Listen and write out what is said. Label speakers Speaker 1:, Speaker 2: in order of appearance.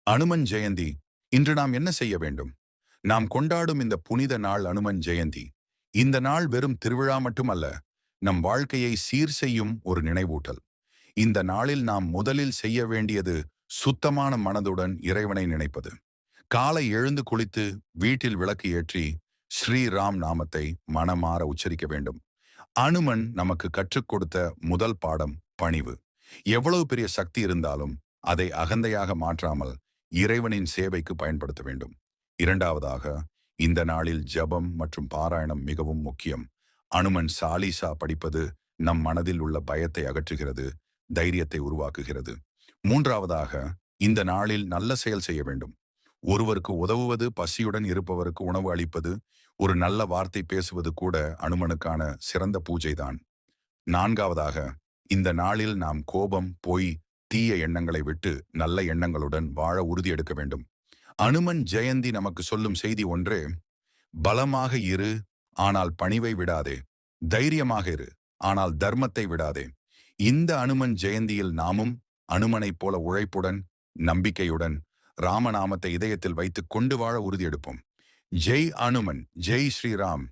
Speaker 1: அனுமன் ஜெயந்தி. இன்று நாம் என்ன செய்ய வேண்டும்? நாம் கொண்டாடும் இந்த புனித நாள் அனுமன் ஜெயந்தி. இந்த நாள் வெறும் திருவிழா மட்டுமல்ல, நம் வாழ்க்கையை சீர் செய்யும் ஒரு நினைவூட்டல். இந்த நாளில் நாம் முதலில் செய்ய வேண்டியது சுத்தமான மனதுடன் இறைவனை நினைப்பது. காலை எழுந்து குளித்து வீட்டில் விளக்கு ஏற்றி ஸ்ரீராம் நாமத்தை மனமாற உச்சரிக்க வேண்டும். அனுமன் நமக்கு கற்றுக் கொடுத்த முதல் பாடம் பணிவு. எவ்வளவு பெரிய சக்தி இருந்தாலும் அதை அகந்தையாக மாற்றாமல் இறைவனின் சேவைக்கு பயன்படுத்த வேண்டும். இரண்டாவதாக, இந்த நாளில் ஜெபம் மற்றும் பாராயணம் மிகவும் முக்கியம். அனுமன் சாலிசா படிப்பது நம் மனதில் உள்ள பயத்தை அகற்றுகிறது, தைரியத்தை உருவாக்குகிறது. மூன்றாவதாக, இந்த நாளில் நல்ல செயல் செய்ய வேண்டும். ஒருவருக்கு உதவுவது, பசியுடன் இருப்பவருக்கு உணவு அளிப்பது, ஒரு நல்ல வார்த்தை பேசுவது கூட அனுமனுக்கான சிறந்த பூஜைதான். நான்காவதாக, இந்த நாளில் நாம் கோபம், பொய், தீய எண்ணங்களை விட்டு நல்ல எண்ணங்களுடன் வாழ உறுதி எடுக்க வேண்டும். அனுமன் ஜெயந்தி நமக்கு சொல்லும் செய்தி ஒன்றே: பலமாக இரு, ஆனால் பணிவை விடாதே. தைரியமாக இரு, ஆனால் தர்மத்தை விடாதே. இந்த அனுமன் ஜெயந்தியில் நாமும் அனுமனைப் போல உழைப்புடன், நம்பிக்கையுடன், ராமநாமத்தை இதயத்தில் வைத்துக் கொண்டு வாழ உறுதி எடுப்போம். ஜெய் அனுமன், ஜெய் ஸ்ரீராம்.